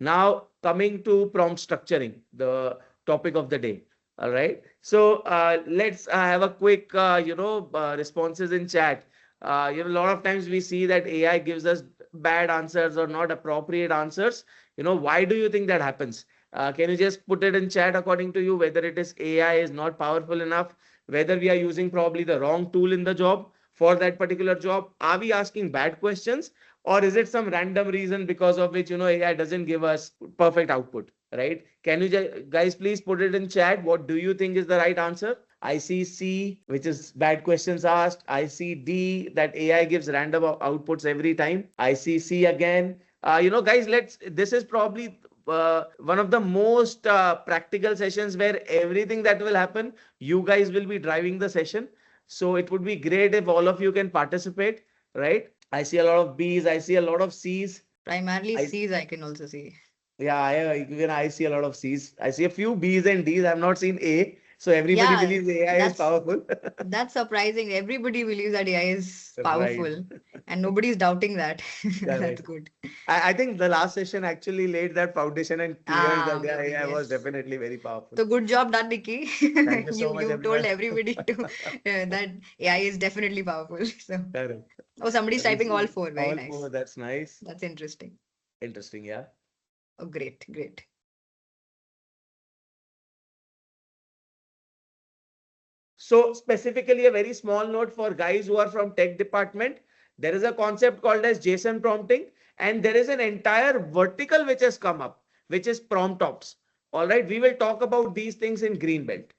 Now, coming to prompt structuring, the topic of the day. All right. So let's have a quick, responses in chat. A lot of times we see that AI gives us bad answers or not appropriate answers. Why do you think that happens? Can you just put it in chat according to you, whether it is AI is not powerful enough, whether we are using probably the wrong tool in the job for that particular job? Are we asking bad questions? Or is it some random reason because of which, AI doesn't give us perfect output, right? Can you guys please put it in chat? What do you think is the right answer? I see C, which is bad questions asked. I see D, that AI gives random outputs every time. I see C again. Guys, this is probably one of the most practical sessions where everything that will happen, you guys will be driving the session. So it would be great if all of you can participate, right? I see a lot of B's. I see a lot of C's. Primarily I C's I can also see. Yeah, even I see a lot of C's. I see a few B's and D's. I've not seen A. So everybody Yeah, believes AI is that's powerful. that's surprising. Everybody believes that AI is Right. powerful, and nobody's doubting that. That's Correct. good. I think the last session actually laid that foundation and cleared that Ah, yeah, AI was yes. definitely very powerful. So good job done, Nikki. Thank you so You much, you told everyone. everybody to that AI is definitely powerful. So Correct. oh, somebody's We typing all see four. Very all nice. four. That's nice. That's interesting. Interesting. Yeah. Oh, great, great. So specifically a very small note for guys who are from tech department, there is a concept called as JSON prompting, and there is an entire vertical which has come up, which is prompt ops. All right, we will talk about these things in green belt.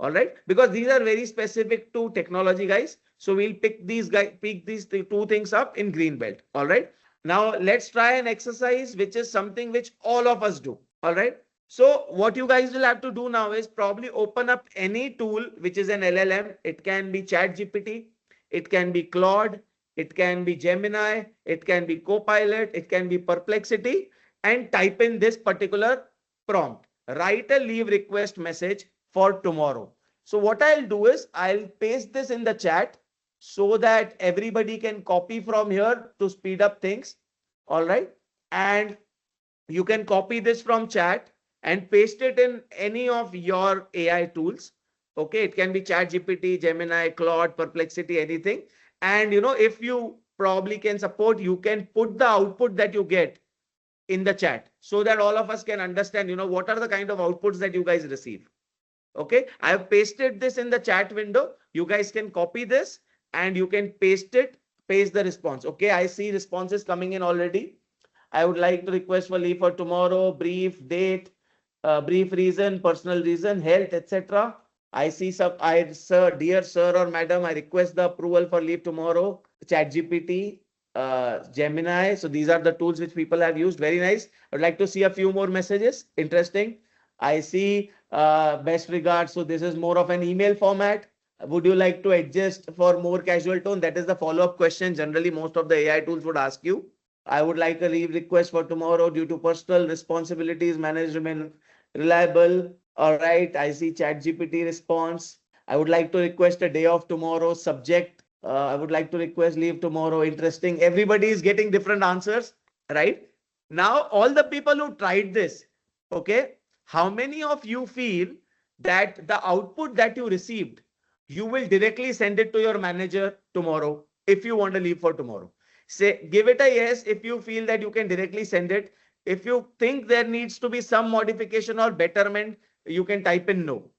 All right, because these are very specific to technology, guys. So we'll pick these two things up in green belt. All right. Now let's try an exercise, which is something which all of us do. All right. So what you guys will have to do now is probably open up any tool which is an LLM. It can be ChatGPT, it can be Claude, it can be Gemini, it can be Copilot, it can be Perplexity, and type in this particular prompt. Write a leave request message for tomorrow. So what I'll do is I'll paste this in the chat so that everybody can copy from here to speed up things. All right. And you can copy this from chat and paste it in any of your AI tools. Okay, it can be ChatGPT, Gemini, Claude, Perplexity, anything. And if you probably can support, you can put the output that you get in the chat so that all of us can understand, what are the kind of outputs that you guys receive. Okay, I have pasted this in the chat window. You guys can copy this and you can paste the response. Okay, I see responses coming in already. I would like to request for leave for tomorrow, brief date, brief reason, personal reason, health, etc. I see sir, dear sir or madam, I request the approval for leave tomorrow. ChatGPT, Gemini. So these are the tools which people have used. Very nice. I would like to see a few more messages. Interesting. I see best regards. So this is more of an email format. Would you like to adjust for more casual tone? That is the follow-up question. Generally, most of the AI tools would ask you. I would like a leave request for tomorrow due to personal responsibilities. Management reliable. All right. I see ChatGPT response. I would like to request a day off tomorrow. Subject. I would like to request leave tomorrow. Interesting. Everybody is getting different answers, right? Now, all the people who tried this, okay, how many of you feel that the output that you received, you will directly send it to your manager tomorrow if you want to leave for tomorrow? Say, give it a yes if you feel that you can directly send it. If you think there needs to be some modification or betterment, you can type in no.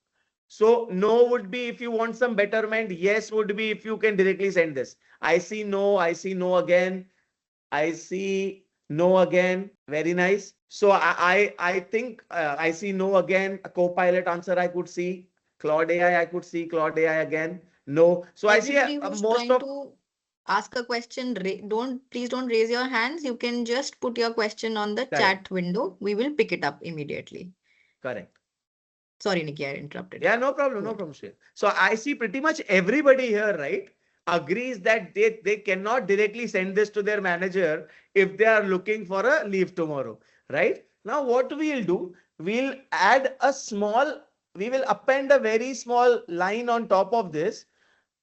So no would be if you want some betterment. Yes would be if you can directly send this. I see no. I see no again. I see no again. Very nice. So I think I see no again. A Copilot answer I could see. Claude AI I could see. Claude AI again. No. So I see Everybody who's most trying of to ask a question, please don't raise your hands. You can just put your question on the correct. chat window. We will pick it up immediately. Correct. Sorry, Nikki, I interrupted. Yeah, no problem, Go no ahead. problem, Shrey. So I see pretty much everybody here, right, agrees that they cannot directly send this to their manager if they are looking for a leave tomorrow, right? Now, what we'll do, we'll add a small, we will append a very small line on top of this.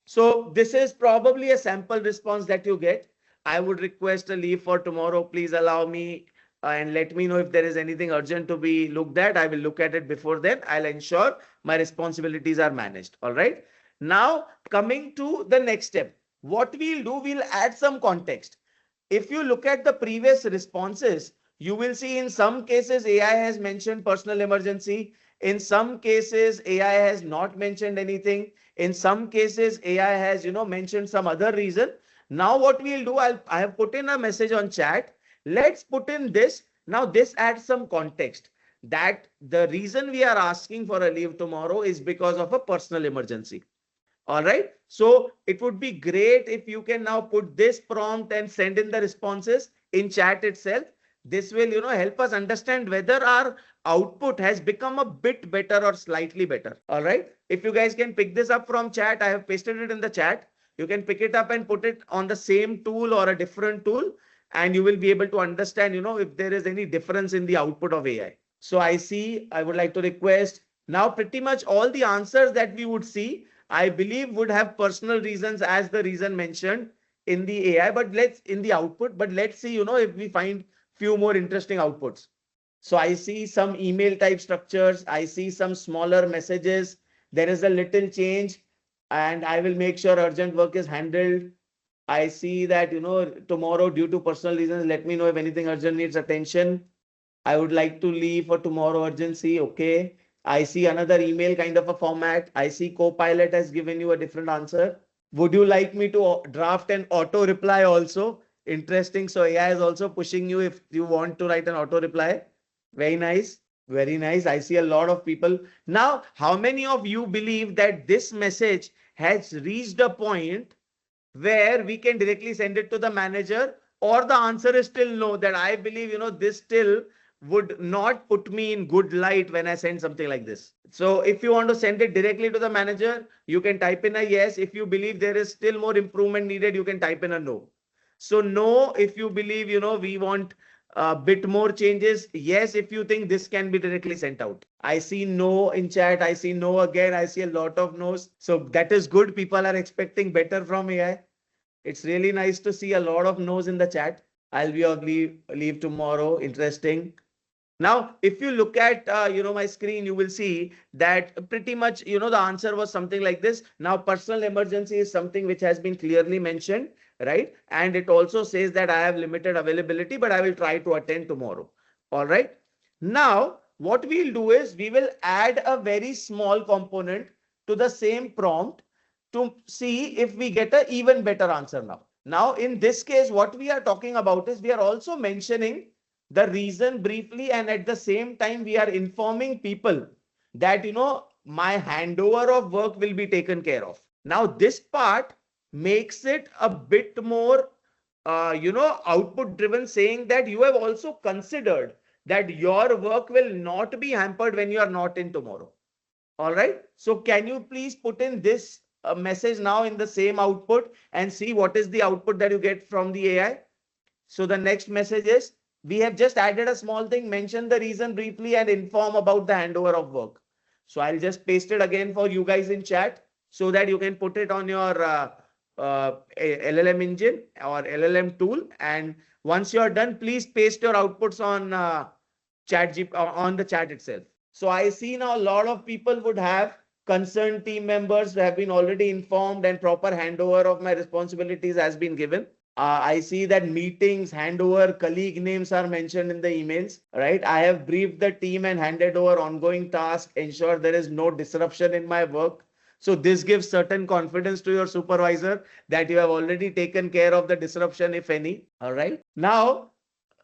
So this is probably a sample response that you get. I would request a leave for tomorrow. Please allow me. and let me know if there is anything urgent to be looked at. I will look at it before then. I'll ensure my responsibilities are managed. All right. Now, coming to the next step, what we'll do, we'll add some context. If you look at the previous responses, you will see in some cases AI has mentioned personal emergency. In some cases, AI has not mentioned anything. In some cases, AI has, mentioned some other reason. Now what we'll do, I have put in a message on chat. Let's put in this. Now this adds some context that the reason we are asking for a leave tomorrow is because of a personal emergency. All right. So it would be great if you can now put this prompt and send in the responses in chat itself. This will, help us understand whether our output has become a bit better or slightly better. All right. If you guys can pick this up from chat, I have pasted it in the chat. You can pick it up and put it on the same tool or a different tool, and you will be able to understand, if there is any difference in the output of AI. So I see, I would like to request now pretty much all the answers that we would see, I believe would have personal reasons as the reason mentioned in the AI, but in the output, but let's see, if we find few more interesting outputs. So I see some email type structures. I see some smaller messages. There is a little change, and I will make sure urgent work is handled. I see that, tomorrow due to personal reasons, let me know if anything urgent needs attention. I would like to leave for tomorrow urgency. Okay. I see another email kind of a format. I see Copilot has given you a different answer. Would you like me to draft an auto reply also? Interesting. So AI is also pushing you if you want to write an auto reply. Very nice. Very nice. I see a lot of people. Now, how many of you believe that this message has reached a point where we can directly send it to the manager, or the answer is still no, that I believe, this still would not put me in good light when I send something like this. So if you want to send it directly to the manager, you can type in a yes. If you believe there is still more improvement needed, you can type in a no. So no, if you believe, we want a bit more changes. Yes, if you think this can be directly sent out. I see no in chat. I see no again. I see a lot of no's. So that is good. People are expecting better from AI. It's really nice to see a lot of no's in the chat. I'll be on leave tomorrow. Interesting. Now, if you look at, my screen, you will see that pretty much, the answer was something like this. Now, personal emergency is something which has been clearly mentioned, right? And it also says that I have limited availability, but I will try to attend tomorrow. All right. Now, what we'll do is we will add a very small component to the same prompt to see if we get an even better answer now. Now, in this case, what we are talking about is we are also mentioning the reason briefly, and at the same time we are informing people that my handover of work will be taken care of. Now this part makes it a bit more output driven, saying that you have also considered that your work will not be hampered when you are not in tomorrow. All right, so can you please put in this message now in the same output and see what is the output that you get from the AI. So the next message is, we have just added a small thing, mention the reason briefly and inform about the handover of work. So I'll just paste it again for you guys in chat so that you can put it on your LLM engine or LLM tool. And once you're done, please paste your outputs on on the chat itself. So I see now a lot of people would have concerned team members who have been already informed and proper handover of my responsibilities has been given. I see that meetings, handover, colleague names are mentioned in the emails, right? I have briefed the team and handed over ongoing tasks, ensure there is no disruption in my work. So this gives certain confidence to your supervisor that you have already taken care of the disruption, if any. All right. Now,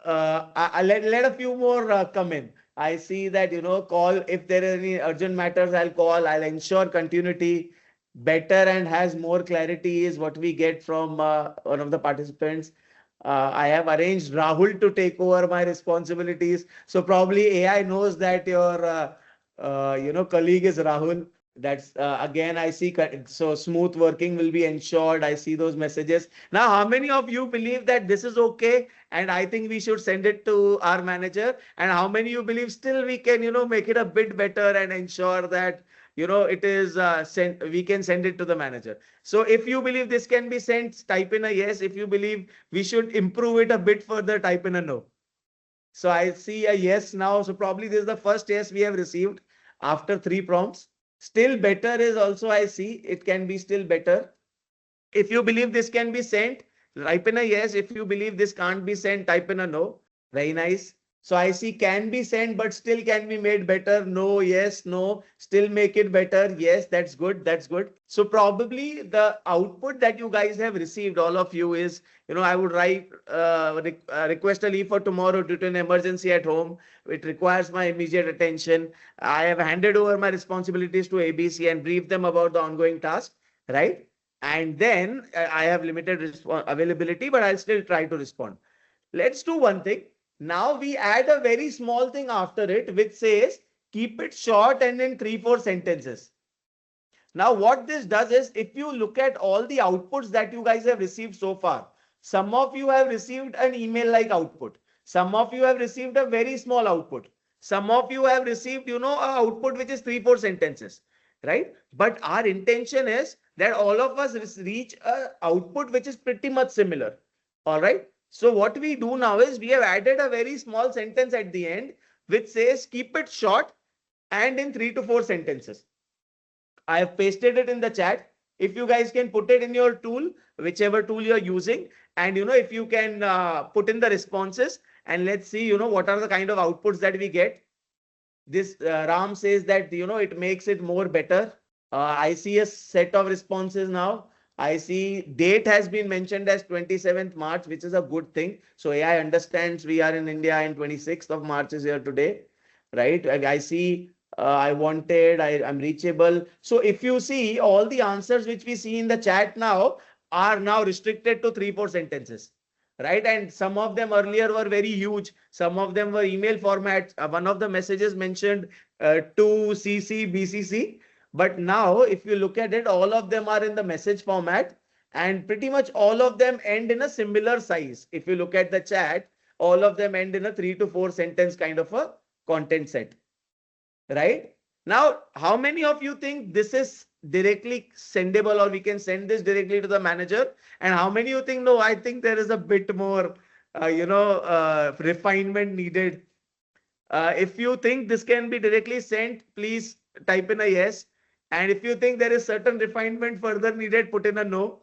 let a few more come in. I see that, call if there are any urgent matters, I'll call. I'll ensure continuity. Better and has more clarity is what we get from one of the participants. I have arranged Rahul to take over my responsibilities. So probably AI knows that your, colleague is Rahul. That's again, I see. So smooth working will be ensured. I see those messages. Now, how many of you believe that this is okay? And I think we should send it to our manager. And how many you believe still we can, make it a bit better and ensure that, it is sent, we can send it to the manager. So if you believe this can be sent, type in a yes. If you believe we should improve it a bit further, type in a no. So I see a yes now. So probably this is the first yes we have received after 3 prompts. Still better is also I see it can be still better. If you believe this can be sent, type in a yes. If you believe this can't be sent, type in a no. Very nice. So I see can be sent, but still can be made better. No, yes, no, still make it better. Yes, that's good. That's good. So probably the output that you guys have received, all of you, is, I would write, request a leave for tomorrow due to an emergency at home. It requires my immediate attention. I have handed over my responsibilities to ABC and briefed them about the ongoing task, right? And then I have limited availability, but I'll still try to respond. Let's do one thing. Now we add a very small thing after it, which says keep it short and in 3-4 sentences. Now, what this does is, if you look at all the outputs that you guys have received so far, some of you have received an email like output. Some of you have received a very small output. Some of you have received, an output which is 3-4 sentences, right? But our intention is that all of us reach a output which is pretty much similar. All right. So what we do now is we have added a very small sentence at the end which says keep it short and in 3-4 sentences. I have pasted it in the chat. If you guys can put it in your tool, whichever tool you're using, and if you can put in the responses, and let's see, what are the kind of outputs that we get. This Ram says that, it makes it more better. I see a set of responses now. I see date has been mentioned as 27th March, which is a good thing. So AI understands we are in India and 26th of March is here today, right? I see I'm reachable. So if you see all the answers which we see in the chat now are now restricted to 3-4 sentences, right? And some of them earlier were very huge. Some of them were email format. One of the messages mentioned to CC, BCC. But now, if you look at it, all of them are in the message format, and pretty much all of them end in a similar size. If you look at the chat, all of them end in a 3-4 sentence kind of a content set, right? Now, how many of you think this is directly sendable, or we can send this directly to the manager? And how many you think, no, I think there is a bit more, refinement needed. If you think this can be directly sent, please type in a yes. And if you think there is certain refinement further needed, put in a no.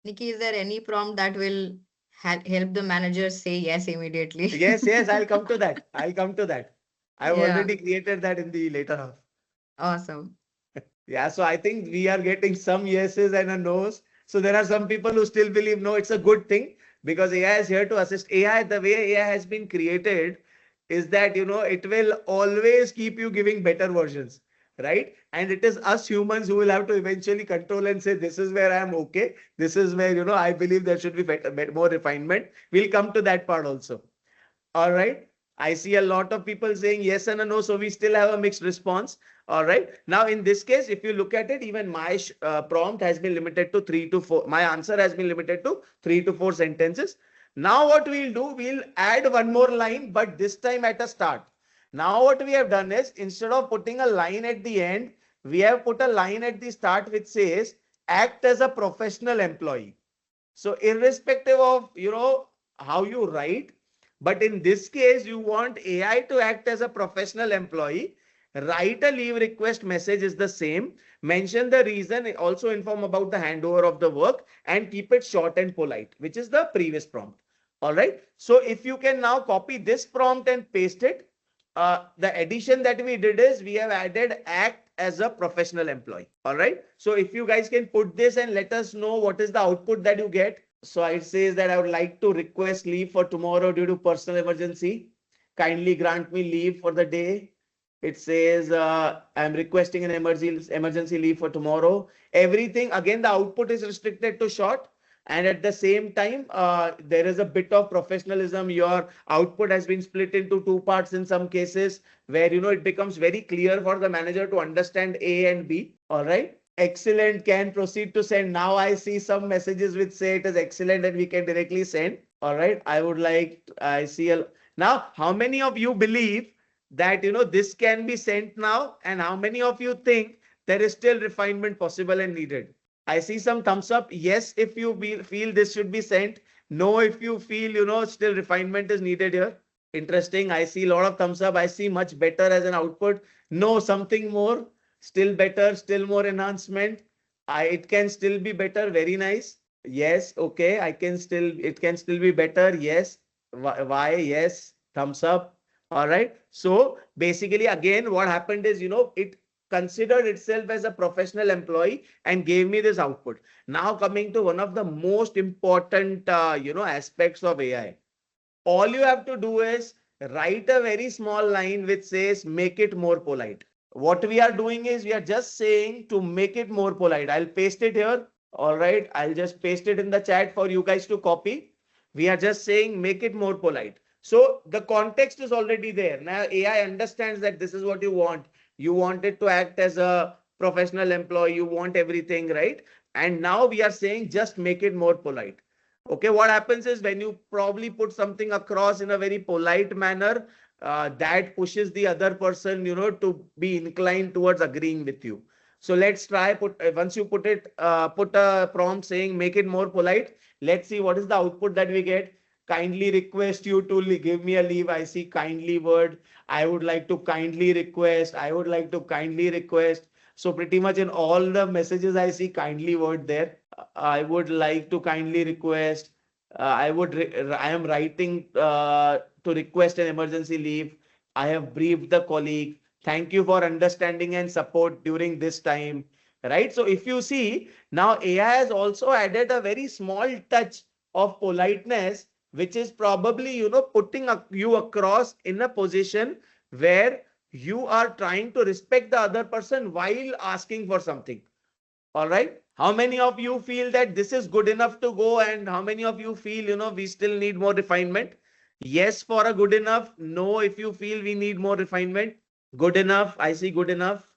Nikki, is there any prompt that will help the manager say yes immediately? Yes, yes, I'll come to that. I'll come to that. I've Yeah, already created that in the later half. awesome. Yeah, so I think we are getting some yeses and a no's. So there are some people who still believe no, it's a good thing because AI is here to assist. AI, the way AI has been created is that, it will always keep you giving better versions, right? And it is us humans who will have to eventually control and say, this is where I am okay. This is where, I believe there should be better, more refinement. We'll come to that part also. All right. I see a lot of people saying yes and a no. So we still have a mixed response. All right. Now, in this case, if you look at it, even my prompt has been limited to 3-4. My answer has been limited to 3-4 sentences. Now, what we'll do, we'll add one more line, but this time at a start. Now, what we have done is instead of putting a line at the end, we have put a line at the start which says act as a professional employee. So irrespective of, how you write, but in this case, you want AI to act as a professional employee. Write a leave request message is the same. Mention the reason, also inform about the handover of the work, and keep it short and polite, which is the previous prompt. All right. So if you can now copy this prompt and paste it, the addition that we did is we have added act as a professional employee. All right. So if you guys can put this and let us know what is the output that you get. So it says that I would like to request leave for tomorrow due to personal emergency. Kindly grant me leave for the day. It says I'm requesting an emergency leave for tomorrow. Everything, again, the output is restricted to short. And at the same time, there is a bit of professionalism. Your output has been split into 2 parts in some cases where, it becomes very clear for the manager to understand A and B. All right. Excellent. Can proceed to send. Now I see some messages which say it is excellent and we can directly send. All right. I see now, how many of you believe that, this can be sent now? And how many of you think there is still refinement possible and needed? I see some thumbs up. Yes, if you feel this should be sent. No, if you feel, still refinement is needed here. Interesting. I see a lot of thumbs up. I see much better as an output. No, something more. Still better, still more enhancement. It can still be better. Very nice. Yes. Okay. It can still be better. Yes. Why? Yes. Thumbs up. All right. So basically, again, what happened is, it considered itself as a professional employee and gave me this output. Now coming to one of the most important, aspects of AI. All you have to do is write a very small line which says, make it more polite. What we are doing is we are just saying to make it more polite. I'll paste it here. All right. I'll just paste it in the chat for you guys to copy. We are just saying make it more polite. So the context is already there. Now AI understands that this is what you want. You want it to act as a professional employee. You want everything, right? And now we are saying just make it more polite. Okay, what happens is when you probably put something across in a very polite manner, that pushes the other person, to be inclined towards agreeing with you. So let's try once you put a prompt saying make it more polite. Let's see what is the output that we get. Kindly request you to give me a leave. I see kindly word. I would like to kindly request. I would like to kindly request. So pretty much in all the messages I see kindly word there. I would like to kindly request. I am writing to request an emergency leave. I have briefed the colleague. Thank you for understanding and support during this time. Right. So if you see now AI has also added a very small touch of politeness, which is probably, putting you across in a position where you are trying to respect the other person while asking for something. All right. How many of you feel that this is good enough to go? And how many of you feel, we still need more refinement? Yes, for a good enough. No, if you feel we need more refinement. Good enough. I see good enough.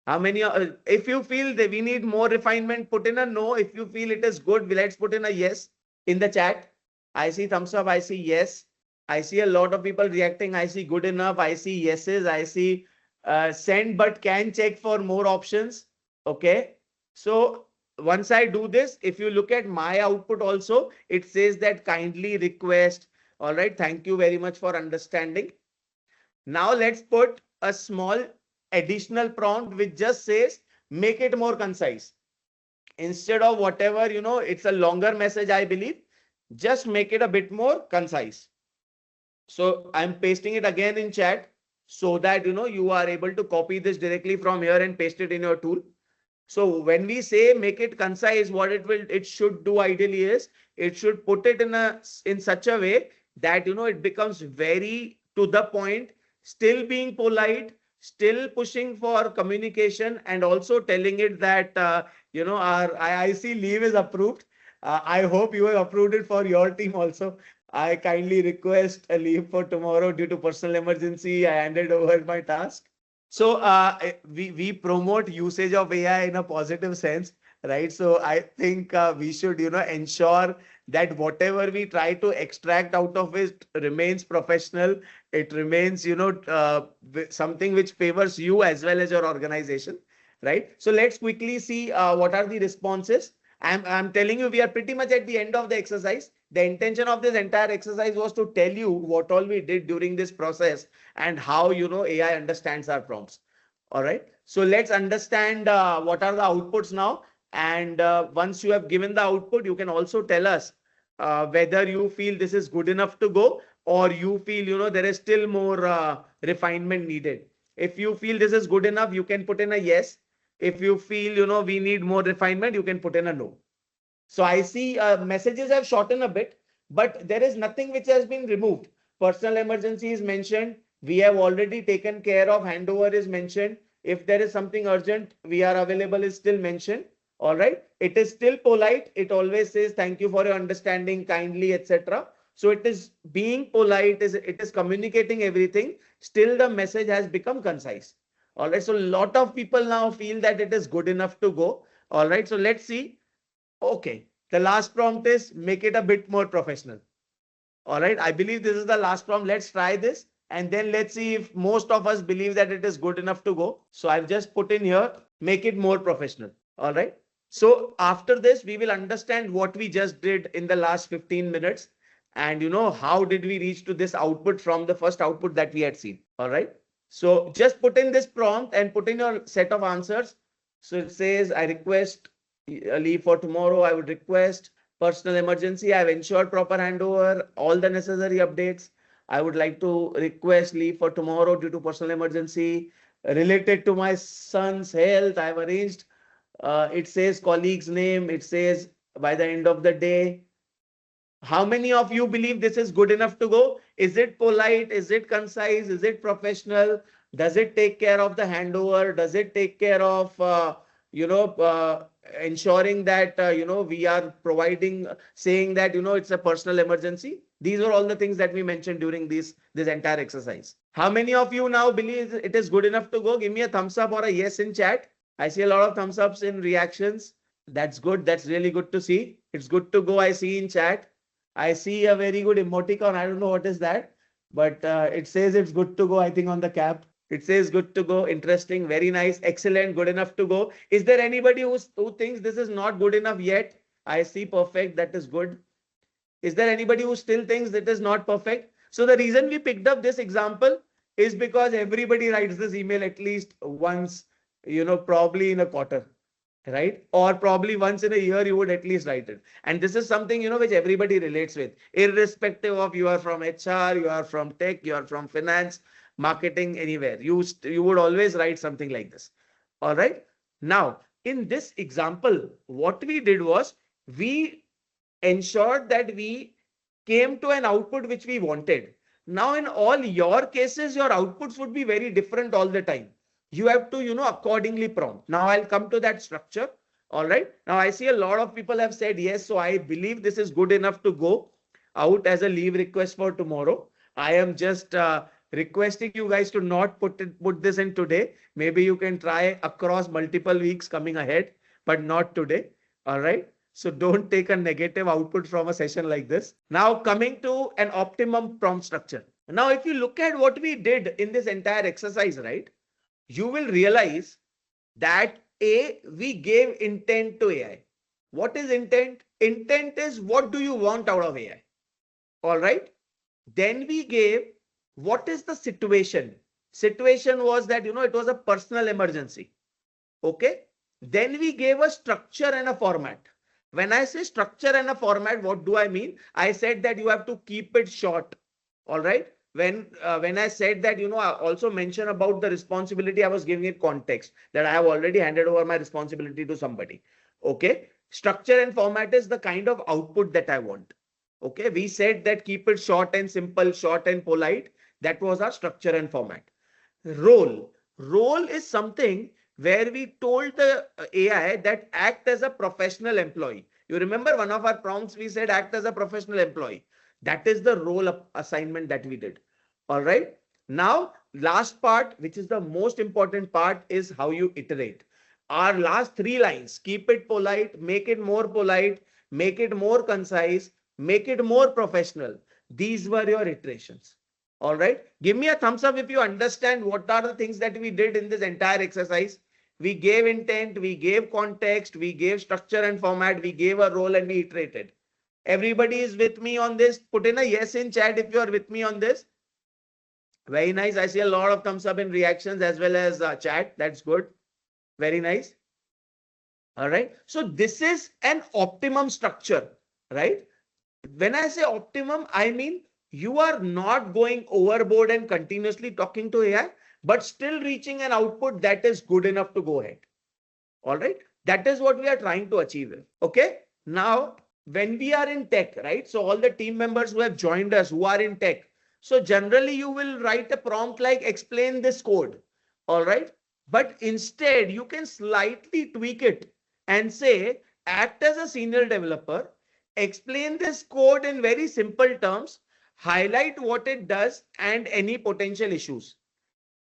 How many, if you feel that we need more refinement, put in a no. If you feel it is good, let's put in a yes in the chat. I see thumbs up. I see yes. I see a lot of people reacting. I see good enough. I see yeses. I see send, but can check for more options. Okay. So once I do this, if you look at my output also, it says that kindly request. All right. Thank you very much for understanding. Now let's put a small additional prompt which just says make it more concise. Instead of whatever, it's a longer message, I believe. Just make it a bit more concise. So I'm pasting it again in chat so that, you are able to copy this directly from here and paste it in your tool. So when we say make it concise, what it should do ideally is it should put it in such a way that, it becomes very to the point, still being polite, still pushing for communication, and also telling it that, our IIC leave is approved. I hope you have approved it for your team also. I kindly request a leave for tomorrow due to personal emergency. I handed over my task. So we promote usage of AI in a positive sense, right? So I think we should, ensure that whatever we try to extract out of it remains professional. It remains, something which favors you as well as your organization, right? So let's quickly see what are the responses. I'm telling you, we are pretty much at the end of the exercise. The intention of this entire exercise was to tell you what all we did during this process and how, AI understands our prompts. All right. So let's understand what are the outputs now. And once you have given the output, you can also tell us whether you feel this is good enough to go or you feel, there is still more refinement needed. If you feel this is good enough, you can put in a yes. If you feel, we need more refinement, you can put in a no. So I see messages have shortened a bit, but there is nothing which has been removed. Personal emergency is mentioned. We have already taken care of. Handover is mentioned. If there is something urgent, we are available is still mentioned. All right. It is still polite. It always says thank you for your understanding, kindly, etc. So it is being polite. It is communicating everything. Still, the message has become concise. All right. So a lot of people now feel that it is good enough to go. All right. So let's see. Okay, the last prompt is make it a bit more professional. All right, I believe this is the last prompt. Let's try this and then let's see if most of us believe that it is good enough to go. So I've just put in here, make it more professional. All right. So after this, we will understand what we just did in the last 15 minutes. And how did we reach to this output from the first output that we had seen? All right. So just put in this prompt and put in your set of answers. So it says, I request a leave for tomorrow. I would request personal emergency. I've ensured proper handover, all the necessary updates. I would like to request leave for tomorrow due to personal emergency related to my son's health. I've arranged. It says colleague's name. It says by the end of the day. How many of you believe this is good enough to go? Is it polite? Is it concise? Is it professional? Does it take care of the handover? Does it take care of, ensuring that, we are providing, saying that, it's a personal emergency? These are all the things that we mentioned during this entire exercise. How many of you now believe it is good enough to go? Give me a thumbs up or a yes in chat. I see a lot of thumbs ups in reactions. That's good. That's really good to see. It's good to go. I see in chat. I see a very good emoticon. I don't know what is that, but it says it's good to go. I think on the cap, it says good to go. Interesting. Very nice. Excellent. Good enough to go. Is there anybody who thinks this is not good enough yet? I see perfect. That is good. Is there anybody who still thinks that is not perfect? So the reason we picked up this example is because everybody writes this email at least once, probably in a quarter, right? Or probably once in a year, you would at least write it. And this is something, which everybody relates with, irrespective of you are from HR, you are from tech, you are from finance, marketing, anywhere. You would always write something like this. All right. Now, in this example, what we did was we ensured that we came to an output which we wanted. Now, in all your cases, your outputs would be very different all the time. You have to, accordingly prompt. Now, I'll come to that structure. All right. Now, I see a lot of people have said yes. So I believe this is good enough to go out as a leave request for tomorrow. I am just requesting you guys to not put this in today. Maybe you can try across multiple weeks coming ahead, but not today. All right. So don't take a negative output from a session like this. Now coming to an optimum prompt structure. Now, if you look at what we did in this entire exercise, right, you will realize that we gave intent to AI. What is intent? Intent is what do you want out of AI? All right. Then we gave what is the situation? Situation was that, it was a personal emergency. Okay. Then we gave a structure and a format. When I say structure and a format, what do I mean? I said that you have to keep it short. All right. When I said that, I also mentioned about the responsibility, I was giving it context that I have already handed over my responsibility to somebody. Okay. Structure and format is the kind of output that I want. Okay. We said that keep it short and simple, short and polite. That was our structure and format. Role. Role is something where we told the AI that act as a professional employee. You remember one of our prompts, we said act as a professional employee. That is the role assignment that we did. All right. Now, last part, which is the most important part, is how you iterate. Our last three lines, keep it polite, make it more polite, make it more concise, make it more professional. These were your iterations. All right. Give me a thumbs up if you understand what are the things that we did in this entire exercise. We gave intent, we gave context, we gave structure and format, we gave a role and we iterated. Everybody is with me on this. Put in a yes in chat if you are with me on this. Very nice. I see a lot of thumbs up in reactions as well as chat. That's good. Very nice. All right. So this is an optimum structure, right? When I say optimum, I mean you are not going overboard and continuously talking to AI, but still reaching an output that is good enough to go ahead. All right. That is what we are trying to achieve. Okay. Now, when we are in tech, right? So all the team members who have joined us who are in tech. So generally you will write a prompt like explain this code. All right. But instead you can slightly tweak it and say act as a senior developer, explain this code in very simple terms, highlight what it does and any potential issues.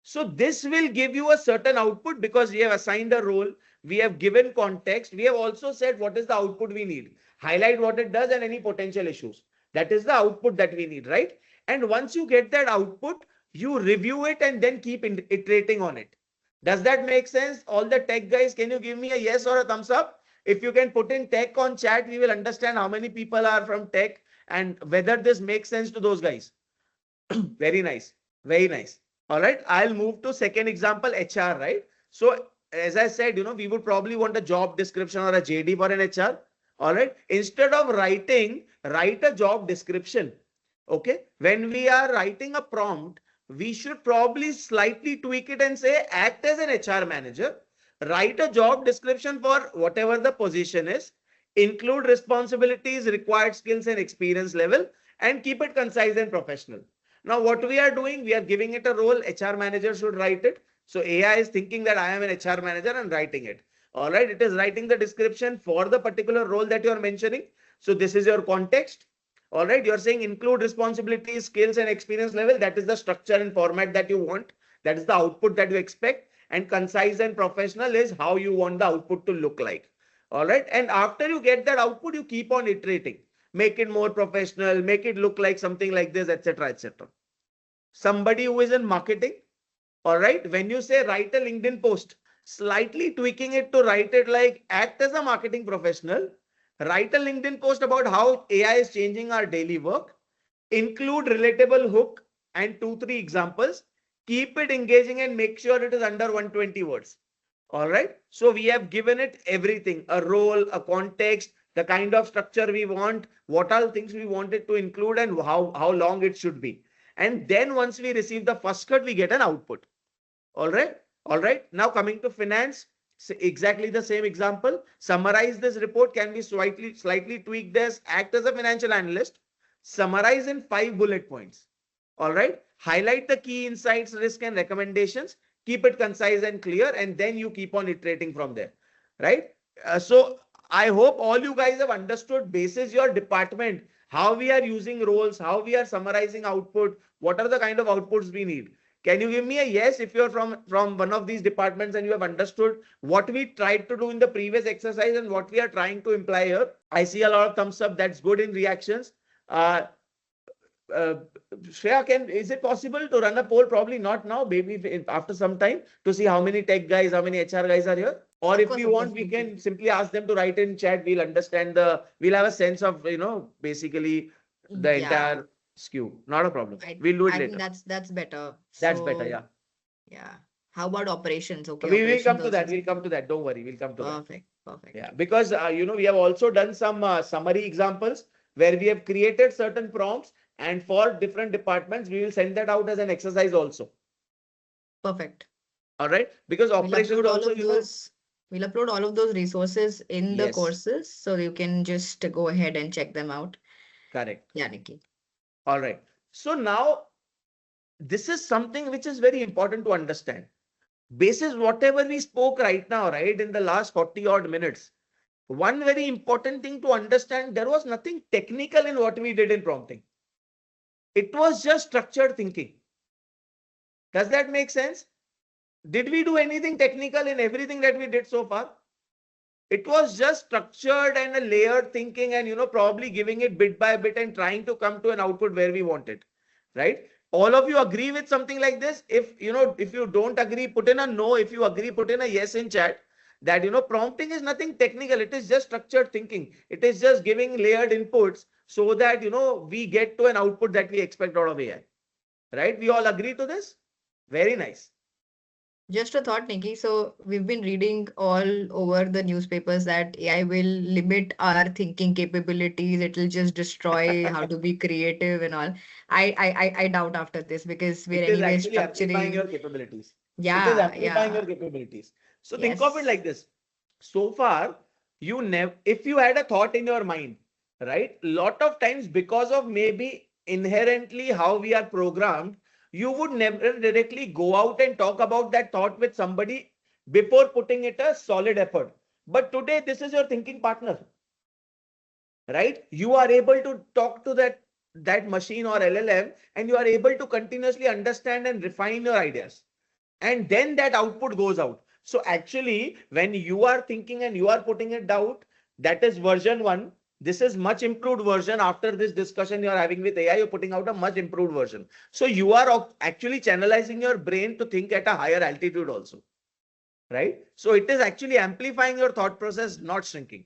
So this will give you a certain output because we have assigned a role, we have given context, we have also said what is the output we need, highlight what it does and any potential issues. That is the output that we need, right? And once you get that output, you review it and then keep iterating on it. Does that make sense? All the tech guys, can you give me a yes or a thumbs up? If you can put in tech on chat, we will understand how many people are from tech and whether this makes sense to those guys. Very nice. Very nice. All right. I'll move to second example, HR, right? So as I said, we would probably want a job description or a JD for an HR. All right. Instead of writing, write a job description. Okay. When we are writing a prompt, we should probably slightly tweak it and say, act as an HR manager, write a job description for whatever the position is, include responsibilities, required skills and experience level, and keep it concise and professional. Now, what we are doing, we are giving it a role. HR manager should write it. So AI is thinking that I am an HR manager and writing it. All right. It is writing the description for the particular role that you are mentioning. So this is your context. All right. You're saying include responsibilities, skills and experience level. That is the structure and format that you want. That is the output that you expect. And concise and professional is how you want the output to look like. All right. And after you get that output, you keep on iterating. Make it more professional, make it look like something like this, etc., etc. Somebody who is in marketing, all right, when you say write a LinkedIn post, slightly tweaking it to write it like act as a marketing professional, write a LinkedIn post about how AI is changing our daily work, include relatable hook and 2-3 examples, keep it engaging and make sure it is under 120 words. All right. So we have given it everything, a role, a context, the kind of structure we want, what all things we want it to include and how long it should be. And then once we receive the first cut, we get an output. All right. All right. Now coming to finance, exactly the same example. Summarize this report, can be slightly tweak this, act as a financial analyst, summarize in 5 bullet points. All right. Highlight the key insights, risk and recommendations, keep it concise and clear, and then you keep on iterating from there. Right. So I hope all you guys have understood basis your department, how we are using roles, how we are summarizing output, what are the kind of outputs we need. Can you give me a yes if you're from one of these departments and you have understood what we tried to do in the previous exercise and what we are trying to imply here? I see a lot of thumbs up. That's good in reactions. Uh, Shreya, is it possible to run a poll? Probably not now, maybe after some time, to see how many tech guys, how many HR guys are here. Or if we want, we can simply ask them to write in chat. We'll understand we'll have a sense of, basically the entire skew. Not a problem. We'll do it later. I think that's better. That's better, yeah. Yeah. How about operations? Okay. We will come to that. We'll come to that. Don't worry. We'll come to that. Perfect. Perfect. Yeah. Because, we have also done some summary examples where we have created certain prompts, and for different departments, we will send that out as an exercise also. Perfect. All right. Because operations would also, we'll upload all of those resources in the courses, so you can just go ahead and check them out. Correct. Yeah, Nikki. All right. So now, this is something which is very important to understand. Basis whatever we spoke right now, right, in the last 40 odd minutes, one very important thing to understand, there was nothing technical in what we did in prompting. It was just structured thinking. Does that make sense? Did we do anything technical in everything that we did so far? It was just structured and a layered thinking and, probably giving it bit by bit and trying to come to an output where we want it, right? All of you agree with something like this? If you don't agree, put in a no. If you agree, put in a yes in chat. That, prompting is nothing technical. It is just structured thinking. It is just giving layered inputs so that, we get to an output that we expect out of AI, right? We all agree to this? Very nice. Just a thought, Nikki. So we've been reading all over the newspapers that AI will limit our thinking capabilities. It will just destroy how to be creative and all. I doubt after this, because we're anyway structuring. Amplifying your capabilities. Yeah, it is amplifying your capabilities. So think of it like this. So far, if you had a thought in your mind, right? Lot of times, because of maybe inherently how we are programmed, you would never directly go out and talk about that thought with somebody before putting it a solid effort. But today, this is your thinking partner, right? You are able to talk to that machine or LLM, and you are able to continuously understand and refine your ideas. And then that output goes out. So actually, when you are thinking and you are putting it out, that is version 1. This is much improved version. After this discussion you are having with AI, you're putting out a much improved version. So you are actually channelizing your brain to think at a higher altitude also, right? So it is actually amplifying your thought process, not shrinking.